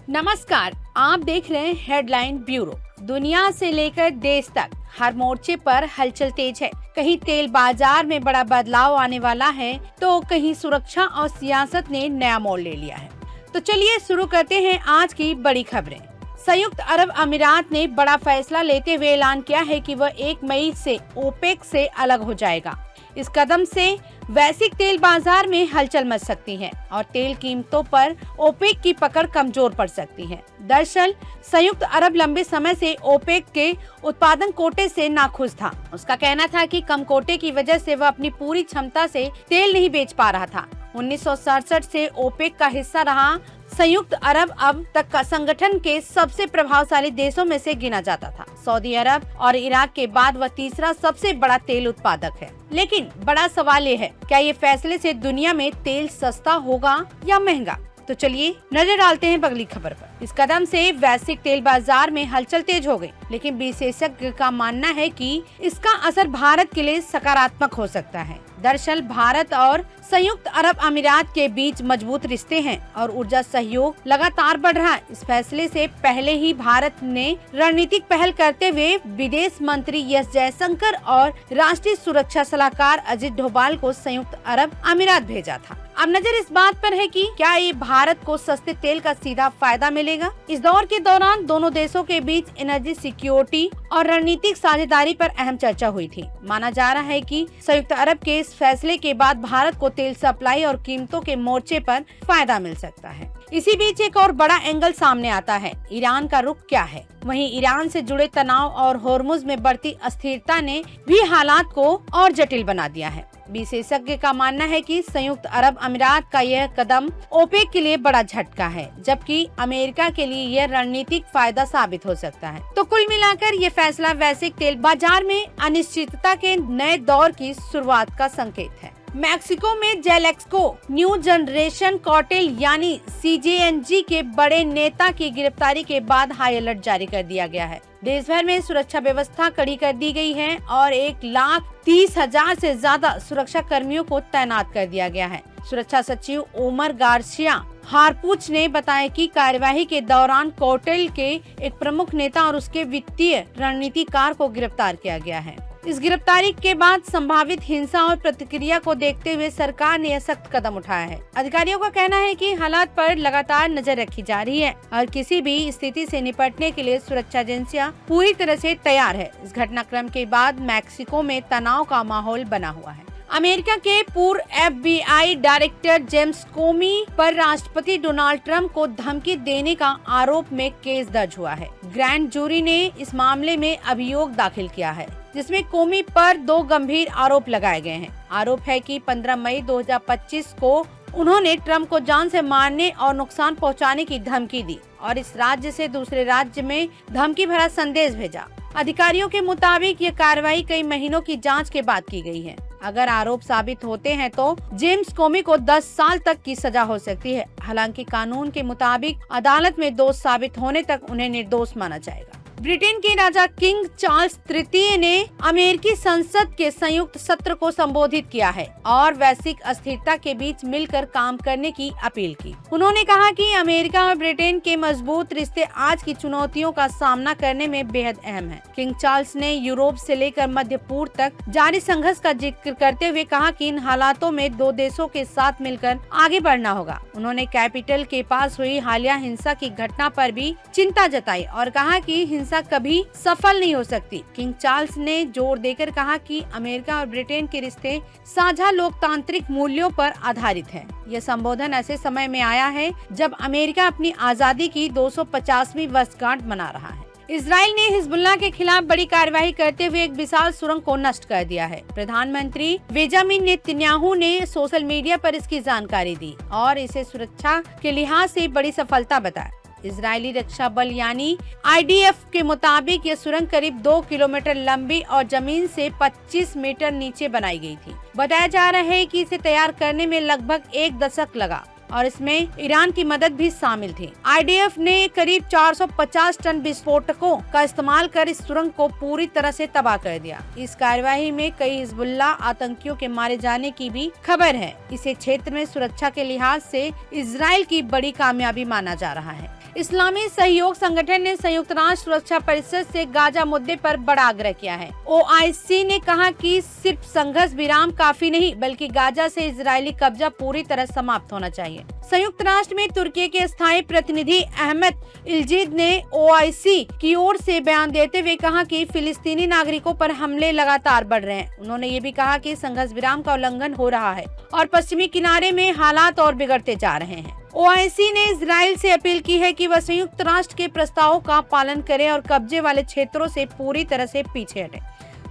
नमस्कार, आप देख रहे हैं हेडलाइन ब्यूरो। दुनिया से लेकर देश तक हर मोर्चे पर हलचल तेज है। कहीं तेल बाजार में बड़ा बदलाव आने वाला है, तो कहीं सुरक्षा और सियासत ने नया मोड़ ले लिया है। तो चलिए शुरू करते हैं आज की बड़ी खबरें। संयुक्त अरब अमीरात ने बड़ा फैसला लेते हुए ऐलान किया है कि वह 1 मई से ओपेक से अलग हो जाएगा। इस कदम से वैश्विक तेल बाजार में हलचल मच सकती है और तेल कीमतों पर ओपेक की पकड़ कमजोर पड़ सकती है। दरअसल संयुक्त अरब लंबे समय से ओपेक के उत्पादन कोटे से नाखुश था। उसका कहना था कि कम कोटे की वजह से वह अपनी पूरी क्षमता से तेल नहीं बेच पा रहा था। 1967 से ओपेक का हिस्सा रहा संयुक्त अरब अब तक का संगठन के सबसे प्रभावशाली देशों में से गिना जाता था। सऊदी अरब और इराक के बाद वह तीसरा सबसे बड़ा तेल उत्पादक है। लेकिन बड़ा सवाल ये है, क्या ये फैसले से दुनिया में तेल सस्ता होगा या महंगा? तो चलिए नजर डालते हैं अगली खबर पर। इस कदम से वैश्विक तेल बाजार में हलचल तेज हो गई, लेकिन विशेषज्ञ का मानना है कि इसका असर भारत के लिए सकारात्मक हो सकता है। दरअसल भारत और संयुक्त अरब अमीरात के बीच मजबूत रिश्ते हैं और ऊर्जा सहयोग लगातार बढ़ रहा है। इस फैसले से पहले ही भारत ने रणनीतिक पहल करते हुए विदेश मंत्री एस जयशंकर और राष्ट्रीय सुरक्षा सलाहकार अजित डोभाल को संयुक्त अरब अमीरात भेजा था। अब नजर इस बात पर है कि क्या ये भारत को सस्ते तेल का सीधा फायदा मिलेगा। इस दौर के दौरान दोनों देशों के बीच एनर्जी सिक्योरिटी और रणनीतिक साझेदारी पर अहम चर्चा हुई थी। माना जा रहा है कि संयुक्त अरब के इस फैसले के बाद भारत को तेल सप्लाई और कीमतों के मोर्चे पर फायदा मिल सकता है। इसी बीच एक और बड़ा एंगल सामने आता है, ईरान का रुख क्या है। वहीं ईरान से जुड़े तनाव और होर्मुज में बढ़ती अस्थिरता ने भी हालात को और जटिल बना दिया है। विशेषज्ञ का मानना है कि संयुक्त अरब अमीरात का यह कदम ओपेक के लिए बड़ा झटका है, जबकि अमेरिका के लिए यह रणनीतिक फायदा साबित हो सकता है। तो कुल मिलाकर ये फैसला वैश्विक तेल बाजार में अनिश्चितता के नए दौर की शुरुआत का संकेत है। मैक्सिको में जेलेक्सको न्यू जनरेशन कार्टेल यानी CJNG के बड़े नेता की गिरफ्तारी के बाद हाई अलर्ट जारी कर दिया गया है। देश भर में सुरक्षा व्यवस्था कड़ी कर दी गई है और 1,30,000 से ज्यादा सुरक्षा कर्मियों को तैनात कर दिया गया है। सुरक्षा सचिव ओमर गार्सिया हारपूच ने बताया कि कार्यवाही के दौरान कार्टेल के एक प्रमुख नेता और उसके वित्तीय रणनीतिकार को गिरफ्तार किया गया है। इस गिरफ्तारी के बाद संभावित हिंसा और प्रतिक्रिया को देखते हुए सरकार ने यह सख्त कदम उठाया है। अधिकारियों का कहना है कि हालात पर लगातार नजर रखी जा रही है और किसी भी स्थिति से निपटने के लिए सुरक्षा एजेंसियां पूरी तरह से तैयार है। इस घटनाक्रम के बाद मैक्सिको में तनाव का माहौल बना हुआ है। अमेरिका के पूर्व FBI डायरेक्टर जेम्स कोमी पर राष्ट्रपति डोनाल्ड ट्रंप को धमकी देने का आरोप में केस दर्ज हुआ है। ग्रैंड जूरी ने इस मामले में अभियोग दाखिल किया है, जिसमें कोमी पर 2 गंभीर आरोप लगाए गए हैं। आरोप है कि 15 मई 2025 को उन्होंने ट्रंप को जान से मारने और नुकसान पहुंचाने की धमकी दी और इस राज्य से दूसरे राज्य में धमकी भरा संदेश भेजा। अधिकारियों के मुताबिक ये कार्रवाई कई महीनों की जांच के बाद की गई है। अगर आरोप साबित होते हैं तो जेम्स कोमी को 10 साल तक की सजा हो सकती है। हालांकि कानून के मुताबिक अदालत में दोष साबित होने तक उन्हें निर्दोष माना जाएगा। ब्रिटेन के राजा किंग चार्ल्स तृतीय ने अमेरिकी संसद के संयुक्त सत्र को संबोधित किया है और वैश्विक अस्थिरता के बीच मिलकर काम करने की अपील की। उन्होंने कहा कि अमेरिका और ब्रिटेन के मजबूत रिश्ते आज की चुनौतियों का सामना करने में बेहद अहम है। किंग चार्ल्स ने यूरोप से लेकर मध्य पूर्व तक जारी संघर्ष का जिक्र करते हुए कहा कि इन हालातों में 2 देशों के साथ मिलकर आगे बढ़ना होगा। उन्होंने कैपिटल के पास हुई हालिया हिंसा की घटना पर भी चिंता जताई और कहा कि हिंसा कभी सफल नहीं हो सकती। किंग चार्ल्स ने जोर देकर कहा कि अमेरिका और ब्रिटेन के रिश्ते साझा लोकतांत्रिक मूल्यों पर आधारित हैं। यह संबोधन ऐसे समय में आया है जब अमेरिका अपनी आजादी की 250वीं वर्षगांठ मना रहा है। इजराइल ने हिजबुल्लाह के खिलाफ बड़ी कार्रवाई करते हुए एक विशाल सुरंग को नष्ट कर दिया है। प्रधानमंत्री बेंजामिन नेतन्याहू ने सोशल मीडिया पर इसकी जानकारी दी और इसे सुरक्षा के लिहाज से बड़ी सफलता बताया। इजरायली रक्षा बल यानी IDF के मुताबिक ये सुरंग करीब 2 किलोमीटर लंबी और जमीन से 25 मीटर नीचे बनाई गई थी। बताया जा रहा है कि इसे तैयार करने में लगभग 1 दशक लगा और इसमें ईरान की मदद भी शामिल थी। IDF ने करीब 450 टन विस्फोटकों का इस्तेमाल कर इस सुरंग को पूरी तरह से तबाह कर दिया। इस कार्यवाही में कई हिजबुल्लाह आतंकियों के मारे जाने की भी खबर है। इसे क्षेत्र में सुरक्षा के लिहाज से इजराइल की बड़ी कामयाबी माना जा रहा है। इस्लामी सहयोग संगठन ने संयुक्त राष्ट्र सुरक्षा परिषद से गाजा मुद्दे पर बड़ा आग्रह किया है। OIC ने कहा कि सिर्फ संघर्ष विराम काफी नहीं, बल्कि गाजा से इजरायली कब्जा पूरी तरह समाप्त होना चाहिए। संयुक्त राष्ट्र में तुर्की के स्थायी प्रतिनिधि अहमद इल्जिद ने OIC की ओर से बयान देते हुए कहा कि फिलिस्तीनी नागरिकों पर हमले लगातार बढ़ रहे हैं। उन्होंने ये भी कहा कि संघर्ष विराम का उल्लंघन हो रहा है और पश्चिमी किनारे में हालात और बिगड़ते जा रहे हैं। OIC ने इजराइल से अपील की है कि वह संयुक्त राष्ट्र के प्रस्तावों का पालन करे और कब्जे वाले क्षेत्रों से पूरी तरह से पीछे हटे।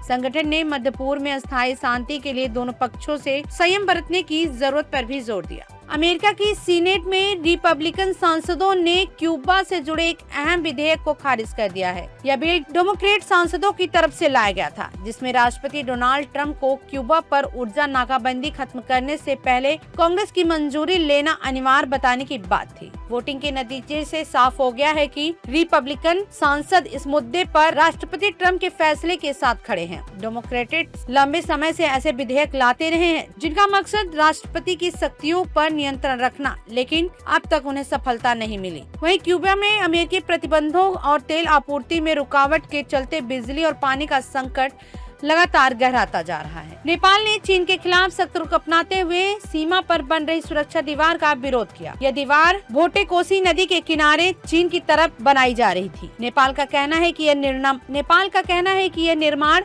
संगठन ने मध्य पूर्व में अस्थायी शांति के लिए दोनों पक्षों से संयम बरतने की जरूरत पर भी जोर दिया। अमेरिका की सीनेट में रिपब्लिकन सांसदों ने क्यूबा से जुड़े एक अहम विधेयक को खारिज कर दिया है। यह बिल डेमोक्रेट सांसदों की तरफ से लाया गया था, जिसमें राष्ट्रपति डोनाल्ड ट्रंप को क्यूबा पर ऊर्जा नाकाबंदी खत्म करने से पहले कांग्रेस की मंजूरी लेना अनिवार्य बताने की बात थी। वोटिंग के नतीजे से साफ हो गया है कि रिपब्लिकन सांसद इस मुद्दे पर राष्ट्रपति ट्रंप के फैसले के साथ खड़े हैं। डेमोक्रेट लंबे समय से ऐसे विधेयक लाते रहे हैं जिनका मकसद राष्ट्रपति की शक्तियों पर नियंत्रण रखना, लेकिन अब तक उन्हें सफलता नहीं मिली। वहीं क्यूबा में अमेरिकी प्रतिबंधों और तेल आपूर्ति में रुकावट के चलते बिजली और पानी का संकट लगातार गहराता जा रहा है। नेपाल ने चीन के खिलाफ सख्त रुख अपनाते हुए सीमा पर बन रही सुरक्षा दीवार का विरोध किया। यह दीवार भोटे कोसी नदी के किनारे चीन की तरफ बनाई जा रही थी। नेपाल का कहना है कि यह निर्माण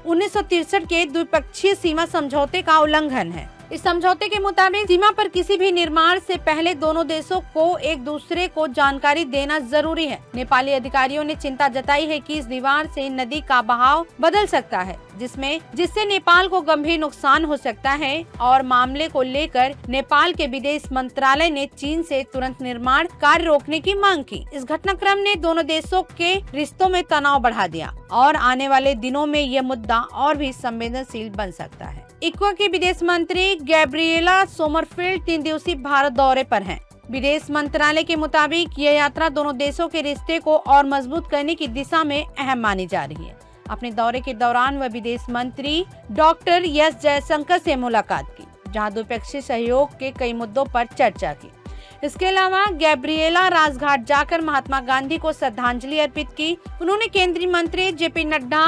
1963 के द्विपक्षीय सीमा समझौते का उल्लंघन है। इस समझौते के मुताबिक सीमा पर किसी भी निर्माण से पहले दोनों देशों को एक दूसरे को जानकारी देना जरूरी है। नेपाली अधिकारियों ने चिंता जताई है कि इस दीवार से नदी का बहाव बदल सकता है, जिससे नेपाल को गंभीर नुकसान हो सकता है और मामले को लेकर नेपाल के विदेश मंत्रालय ने चीन से तुरंत निर्माण कार्य रोकने की मांग की। इस घटनाक्रम ने दोनों देशों के रिश्तों में तनाव बढ़ा दिया और आने वाले दिनों में यह मुद्दा और भी संवेदनशील बन सकता है। इक्वा की विदेश मंत्री गैब्रिएला सोमरफेल्ड 3 दिवसीय भारत दौरे पर हैं। विदेश मंत्रालय के मुताबिक यह यात्रा दोनों देशों के रिश्ते को और मजबूत करने की दिशा में अहम मानी जा रही है। अपने दौरे के दौरान वह विदेश मंत्री डॉक्टर एस जयशंकर से मुलाकात की, जहां द्विपक्षीय सहयोग के कई मुद्दों पर चर्चा की। इसके अलावा गैब्रिएला राजघाट जाकर महात्मा गांधी को श्रद्धांजलि अर्पित की। उन्होंने केंद्रीय मंत्री JP नड्डा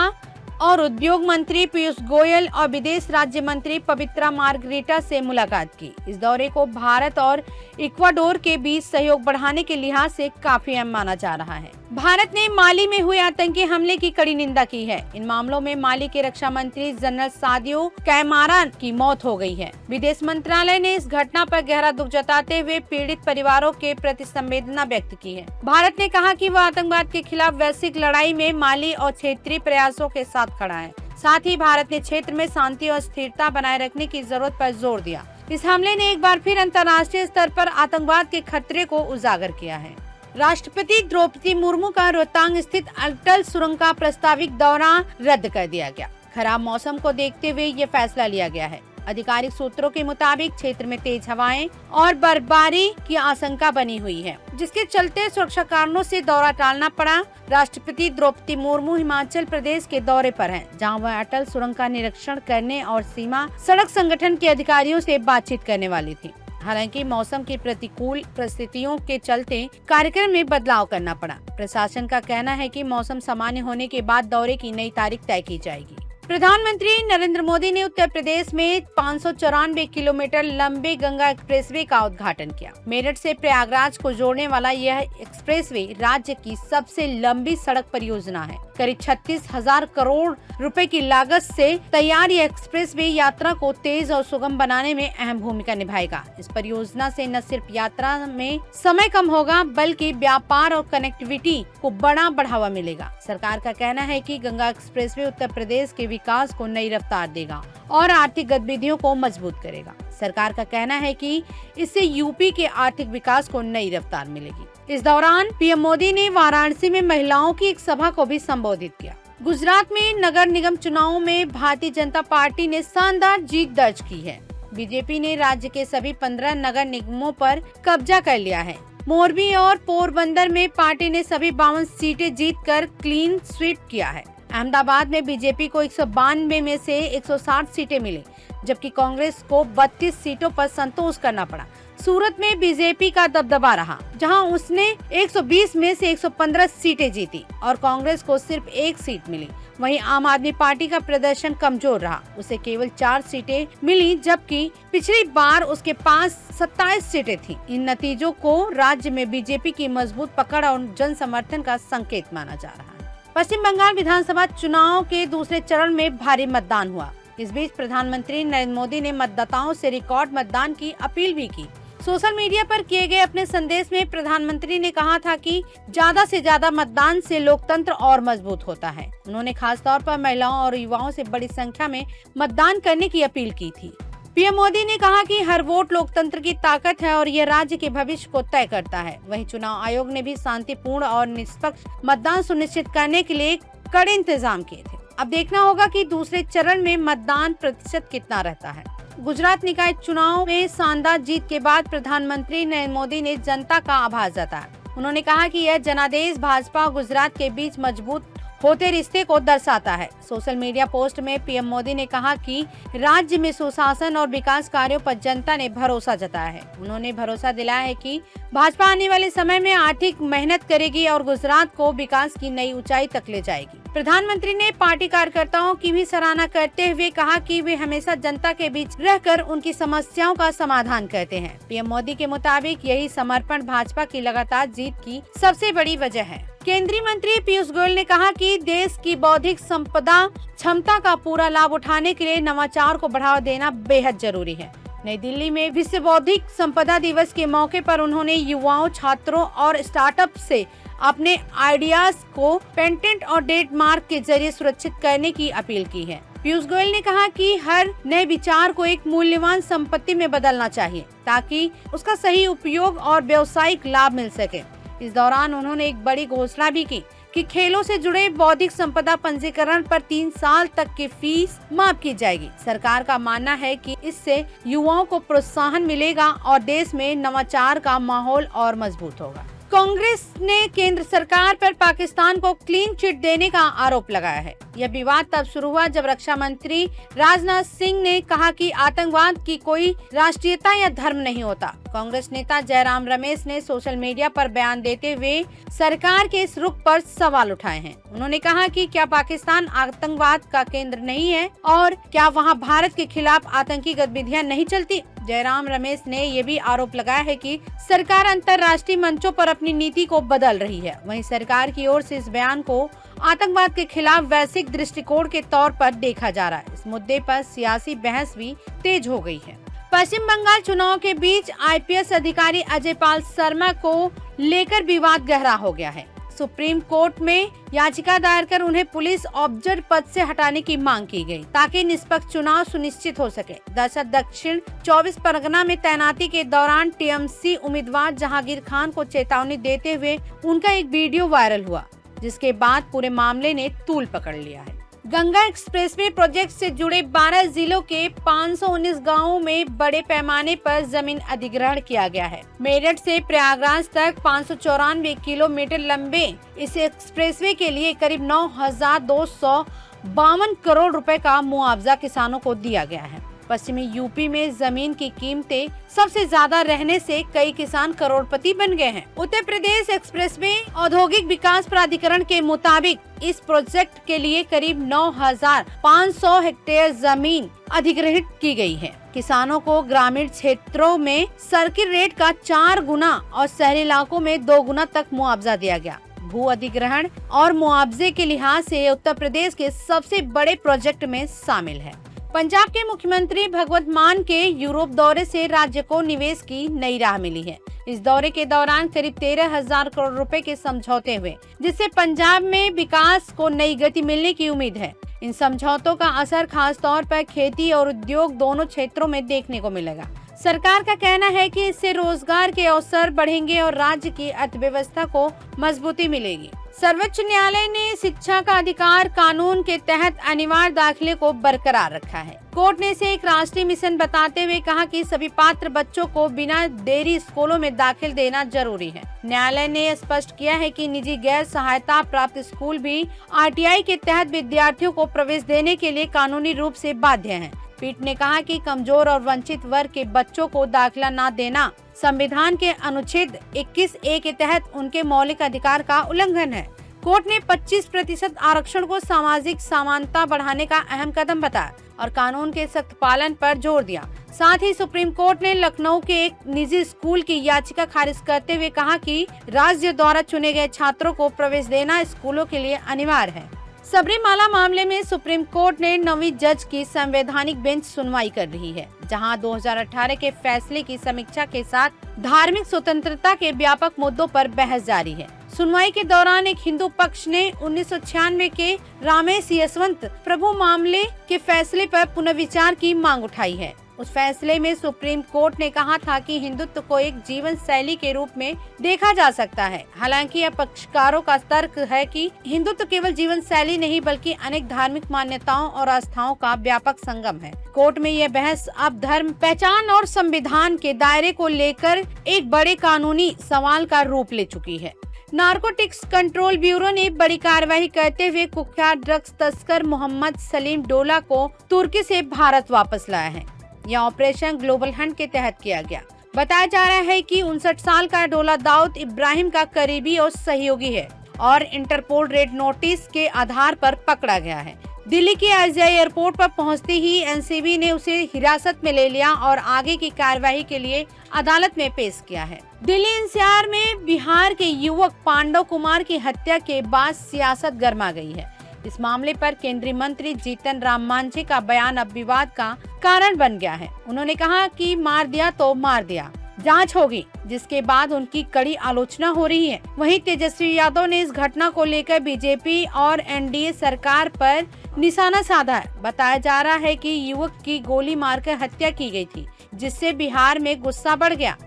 और उद्योग मंत्री पीयूष गोयल और विदेश राज्य मंत्री पवित्रा मार्गरेटा से मुलाकात की। इस दौरे को भारत और इक्वाडोर के बीच सहयोग बढ़ाने के लिहाज से काफी अहम माना जा रहा है। भारत ने माली में हुए आतंकी हमले की कड़ी निंदा की है। इन मामलों में माली के रक्षा मंत्री जनरल सादियो कैमारा की मौत हो गई है। विदेश मंत्रालय ने इस घटना पर गहरा दुख जताते हुए पीड़ित परिवारों के प्रति संवेदना व्यक्त की है। भारत ने कहा कि वह आतंकवाद के खिलाफ वैश्विक लड़ाई में माली और क्षेत्रीय प्रयासों के साथ खड़ा है। साथ ही भारत ने क्षेत्र में शांति और स्थिरता बनाए रखने की जरूरत पर जोर दिया। इस हमले ने एक बार फिर अंतर्राष्ट्रीय स्तर पर आतंकवाद के खतरे को उजागर किया है। राष्ट्रपति द्रौपदी मुर्मू का रोहतांग स्थित अटल सुरंग का प्रस्तावित दौरा रद्द कर दिया गया। खराब मौसम को देखते हुए ये फैसला लिया गया है। आधिकारिक सूत्रों के मुताबिक क्षेत्र में तेज हवाएं और बर्फबारी की आशंका बनी हुई है, जिसके चलते सुरक्षा कारणों से दौरा टालना पड़ा। राष्ट्रपति द्रौपदी मुर्मू हिमाचल प्रदेश के दौरे पर हैं, जहां वह अटल सुरंग का निरीक्षण करने और सीमा सड़क संगठन के अधिकारियों से बातचीत करने वाली थी। हालांकि मौसम की प्रतिकूल परिस्थितियों के चलते कार्यक्रम में बदलाव करना पड़ा। प्रशासन का कहना है कि मौसम सामान्य होने के बाद दौरे की नई तारीख तय की जाएगी। प्रधानमंत्री नरेंद्र मोदी ने उत्तर प्रदेश में 594 किलोमीटर लंबे गंगा एक्सप्रेसवे का उद्घाटन किया। मेरठ से प्रयागराज को जोड़ने वाला यह एक्सप्रेसवे राज्य की सबसे लंबी सड़क परियोजना है। करीब 36,000 करोड़ रुपए की लागत से तैयार यह एक्सप्रेसवे यात्रा को तेज और सुगम बनाने में अहम भूमिका निभाएगा। इस परियोजना से न सिर्फ यात्रा में समय कम होगा, बल्कि व्यापार और कनेक्टिविटी को बड़ा बढ़ावा मिलेगा। सरकार का कहना है कि गंगा एक्सप्रेसवे उत्तर प्रदेश के विकास को नई रफ्तार देगा और आर्थिक गतिविधियों को मजबूत करेगा। सरकार का कहना है कि इससे यूपी के आर्थिक विकास को नई रफ्तार मिलेगी। इस दौरान पीएम मोदी ने वाराणसी में महिलाओं की एक सभा को भी संबोधित किया। गुजरात में नगर निगम चुनावों में भारतीय जनता पार्टी ने शानदार जीत दर्ज की है। बीजेपी ने राज्य के सभी 15 नगर निगमों पर कब्जा कर लिया है। मोरबी और पोरबंदर में पार्टी ने सभी 52 सीटें जीतकर क्लीन स्वीप किया है। अहमदाबाद में बीजेपी को 192 में से 160 सीटें मिली, जबकि कांग्रेस को 32 सीटों पर संतोष करना पड़ा। सूरत में बीजेपी का दबदबा रहा, जहां उसने 120 में से 115 सीटें जीती और कांग्रेस को सिर्फ 1 सीट मिली। वहीं आम आदमी पार्टी का प्रदर्शन कमजोर रहा, उसे केवल 4 सीटें मिली, जबकि पिछली बार उसके पास 27 सीटें थीं। इन नतीजों को राज्य में बीजेपी की मजबूत पकड़ और जन समर्थन का संकेत माना जा रहा है। पश्चिम बंगाल विधानसभा चुनाव के दूसरे चरण में भारी मतदान हुआ। इस बीच प्रधानमंत्री नरेंद्र मोदी ने मतदाताओं से रिकॉर्ड मतदान की अपील भी की। सोशल मीडिया पर किए गए अपने संदेश में प्रधानमंत्री ने कहा था कि ज्यादा से ज्यादा मतदान से लोकतंत्र और मजबूत होता है। उन्होंने खासतौर पर महिलाओं और युवाओं से बड़ी संख्या में मतदान करने की अपील की थी। पीएम मोदी ने कहा कि हर वोट लोकतंत्र की ताकत है और यह राज्य के भविष्य को तय करता है। वहीं चुनाव आयोग ने भी शांतिपूर्ण और निष्पक्ष मतदान सुनिश्चित करने के लिए कड़े इंतजाम किए थे। अब देखना होगा कि दूसरे चरण में मतदान प्रतिशत कितना रहता है। गुजरात निकाय चुनाव में शानदार जीत के बाद प्रधानमंत्री नरेंद्र मोदी ने जनता का आभार जताया। उन्होंने कहा कि यह जनादेश भाजपा और गुजरात के बीच मजबूत होते रिश्ते को दर्शाता है। सोशल मीडिया पोस्ट में पीएम मोदी ने कहा कि राज्य में सुशासन और विकास कार्यों पर जनता ने भरोसा जताया है। उन्होंने भरोसा दिलाया है कि भाजपा आने वाले समय में आर्थिक मेहनत करेगी और गुजरात को विकास की नई ऊंचाई तक ले जाएगी। प्रधानमंत्री ने पार्टी कार्यकर्ताओं की भी सराहना करते हुए कहा कि वे हमेशा जनता के बीच रहकर उनकी समस्याओं का समाधान करते हैं। पीएम मोदी के मुताबिक यही समर्पण भाजपा की लगातार जीत की सबसे बड़ी वजह है। केंद्रीय मंत्री पीयूष गोयल ने कहा कि देश की बौद्धिक संपदा क्षमता का पूरा लाभ उठाने के लिए नवाचार को बढ़ावा देना बेहद जरूरी है। नई दिल्ली में विश्व बौद्धिक संपदा दिवस के मौके पर उन्होंने युवाओं, छात्रों और स्टार्टअप से अपने आइडियाज को पेटेंट और ट्रेडमार्क के जरिए सुरक्षित करने की अपील की है। पीयूष गोयल ने कहा कि हर नए विचार को एक मूल्यवान संपत्ति में बदलना चाहिए ताकि उसका सही उपयोग और व्यावसायिक लाभ मिल सके। इस दौरान उन्होंने एक बड़ी घोषणा भी की कि खेलों से जुड़े बौद्धिक संपदा पंजीकरण पर 3 साल तक की फीस माफ की जाएगी। सरकार का मानना है कि इससे युवाओं को प्रोत्साहन मिलेगा और देश में नवाचार का माहौल और मजबूत होगा। कांग्रेस ने केंद्र सरकार पर पाकिस्तान को क्लीन चिट देने का आरोप लगाया है। यह विवाद तब शुरू हुआ जब रक्षा मंत्री राजनाथ सिंह ने कहा कि आतंकवाद की कोई राष्ट्रीयता या धर्म नहीं होता। कांग्रेस नेता जयराम रमेश ने सोशल मीडिया पर बयान देते हुए सरकार के इस रुख पर सवाल उठाए हैं। उन्होंने कहा कि क्या पाकिस्तान आतंकवाद का केंद्र नहीं है और क्या वहां भारत के खिलाफ आतंकी गतिविधियां नहीं चलती। जयराम रमेश ने ये भी आरोप लगाया है कि सरकार अंतर्राष्ट्रीय मंचों पर अपनी नीति को बदल रही है। वहीं सरकार की ओर से इस बयान को आतंकवाद के खिलाफ वैश्विक दृष्टिकोण के तौर पर देखा जा रहा है। इस मुद्दे पर सियासी बहस भी तेज हो गई है। पश्चिम बंगाल चुनाव के बीच आईपीएस अधिकारी अजय पाल शर्मा को लेकर विवाद गहरा हो गया है। सुप्रीम कोर्ट में याचिका दायर कर उन्हें पुलिस ऑब्जर्वर पद से हटाने की मांग की गई ताकि निष्पक्ष चुनाव सुनिश्चित हो सके। दरअसल दक्षिण 24 परगना में तैनाती के दौरान टीएमसी उम्मीदवार जहांगीर खान को चेतावनी देते हुए उनका एक वीडियो वायरल हुआ, जिसके बाद पूरे मामले ने तूल पकड़ लिया है। गंगा एक्सप्रेसवे प्रोजेक्ट से जुड़े 12 जिलों के 519 गांवों में बड़े पैमाने पर जमीन अधिग्रहण किया गया है। मेरठ से प्रयागराज तक 594 किलोमीटर लंबे इस एक्सप्रेसवे के लिए करीब 9,252 करोड़ रुपए का मुआवजा किसानों को दिया गया है। पश्चिमी यूपी में जमीन की कीमतें सबसे ज्यादा रहने से कई किसान करोड़पति बन गए हैं। उत्तर प्रदेश एक्सप्रेसवे औद्योगिक विकास प्राधिकरण के मुताबिक इस प्रोजेक्ट के लिए करीब 9,500 हेक्टेयर जमीन अधिग्रहित की गई है। किसानों को ग्रामीण क्षेत्रों में सर्किट रेट का 4 गुना और शहरी इलाकों में 2 गुना तक मुआवजा दिया गया। भू अधिग्रहण और मुआवजे के लिहाज से उत्तर प्रदेश के सबसे बड़े प्रोजेक्ट में शामिल है। पंजाब के मुख्यमंत्री भगवंत मान के यूरोप दौरे से राज्य को निवेश की नई राह मिली है। इस दौरे के दौरान करीब 13,000 करोड़ रुपए के समझौते हुए, जिससे पंजाब में विकास को नई गति मिलने की उम्मीद है। इन समझौतों का असर खास तौर पर खेती और उद्योग दोनों क्षेत्रों में देखने को मिलेगा। सरकार का कहना है कि इससे रोजगार के अवसर बढ़ेंगे और राज्य की अर्थव्यवस्था को मजबूती मिलेगी। सर्वोच्च न्यायालय ने शिक्षा का अधिकार कानून के तहत अनिवार्य दाखिले को बरकरार रखा है। कोर्ट ने इसे एक राष्ट्रीय मिशन बताते हुए कहा कि सभी पात्र बच्चों को बिना देरी स्कूलों में दाखिल देना जरूरी है। न्यायालय ने स्पष्ट किया है कि निजी गैर सहायता प्राप्त स्कूल भी आरटीआई के तहत विद्यार्थियों को प्रवेश देने के लिए कानूनी रूप से बाध्य हैं। पीठ ने कहा कि कमजोर और वंचित वर्ग के बच्चों को दाखिला न देना संविधान के अनुच्छेद 21A के तहत उनके मौलिक अधिकार का उल्लंघन है। कोर्ट ने 25% आरक्षण को सामाजिक समानता बढ़ाने का अहम कदम बताया और कानून के सख्त पालन पर जोर दिया। साथ ही सुप्रीम कोर्ट ने लखनऊ के एक निजी स्कूल की याचिका खारिज करते हुए कहा कि राज्य द्वारा चुने गए छात्रों को प्रवेश देना स्कूलों के लिए अनिवार्य है। सबरीमाला मामले में सुप्रीम कोर्ट ने 9वीं जज की संवैधानिक बेंच सुनवाई कर रही है, जहां 2018 के फैसले की समीक्षा के साथ धार्मिक स्वतंत्रता के व्यापक मुद्दों पर बहस जारी है। सुनवाई के दौरान एक हिंदू पक्ष ने 1996 के रामेश यशवंत प्रभु मामले के फैसले पर पुनर्विचार की मांग उठाई है। उस फैसले में सुप्रीम कोर्ट ने कहा था कि हिंदुत्व को एक जीवन शैली के रूप में देखा जा सकता है। हालांकि यह पक्षकारों का तर्क है कि हिंदुत्व केवल जीवन शैली नहीं बल्कि अनेक धार्मिक मान्यताओं और आस्थाओं का व्यापक संगम है। कोर्ट में यह बहस अब धर्म, पहचान और संविधान के दायरे को लेकर एक बड़े कानूनी सवाल का रूप ले चुकी है। नारकोटिक्स कंट्रोल ब्यूरो ने बड़ी कार्रवाई करते हुए कुख्यात ड्रग्स तस्कर मोहम्मद सलीम डोला को तुर्की से भारत वापस लाया है। यह ऑपरेशन ग्लोबल हंट के तहत किया गया। बताया जा रहा है कि 59 साल का डोला दाऊद इब्राहिम का करीबी और सहयोगी है और इंटरपोल रेड नोटिस के आधार पर पकड़ा गया है। दिल्ली के IGI एयरपोर्ट पर पहुंचते ही एनसीबी ने उसे हिरासत में ले लिया और आगे की कार्रवाई के लिए अदालत में पेश किया है। दिल्ली NCR में बिहार के युवक पांडव कुमार की हत्या के बाद सियासत गर्मा गई है। इस मामले पर केंद्रीय मंत्री जीतन राम मांझी का बयान अब विवाद का कारण बन गया है। उन्होंने कहा कि मार दिया तो मार दिया, जांच होगी, जिसके बाद उनकी कड़ी आलोचना हो रही है। वहीं तेजस्वी यादव ने इस घटना को लेकर बीजेपी और NDA सरकार पर निशाना साधा है। बताया जा रहा है कि युवक की गोली मारकर हत्या की गई थी, जिससे बिहार में गुस्सा बढ़ गया।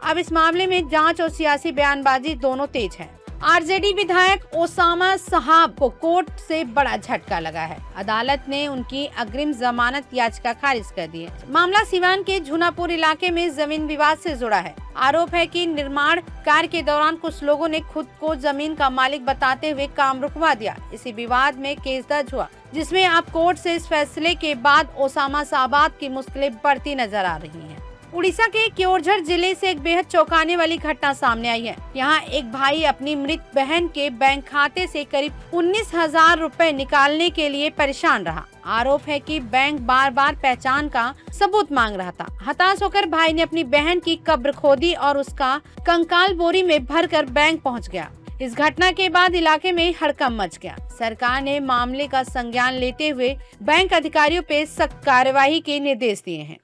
अब इस मामले में जांच और सियासी बयानबाजी दोनों तेज है। RJD विधायक ओसामा साहब को कोर्ट से बड़ा झटका लगा है। अदालत ने उनकी अग्रिम जमानत याचिका खारिज कर दी है। मामला सिवान के झूनापुर इलाके में जमीन विवाद से जुड़ा है। आरोप है कि निर्माण कार्य के दौरान कुछ लोगों ने खुद को जमीन का मालिक बताते हुए काम रुकवा दिया। इसी विवाद में केस दर्ज हुआ, जिसमें अब कोर्ट से इस फैसले के बाद ओसामा साहब की मुश्किलें बढ़ती नजर आ रही हैं। उड़ीसा के केओंझर जिले से एक बेहद चौंकाने वाली घटना सामने आई है। यहाँ एक भाई अपनी मृत बहन के बैंक खाते से करीब 19,000 रुपए निकालने के लिए परेशान रहा। आरोप है कि बैंक बार बार पहचान का सबूत मांग रहा था। हताश होकर भाई ने अपनी बहन की कब्र खोदी और उसका कंकाल बोरी में भरकर बैंक पहुँच गया। इस घटना के बाद इलाके में हड़कंप मच गया। सरकार ने मामले का संज्ञान लेते हुए बैंक अधिकारियों पे सख्त कार्रवाई के निर्देश दिए हैं।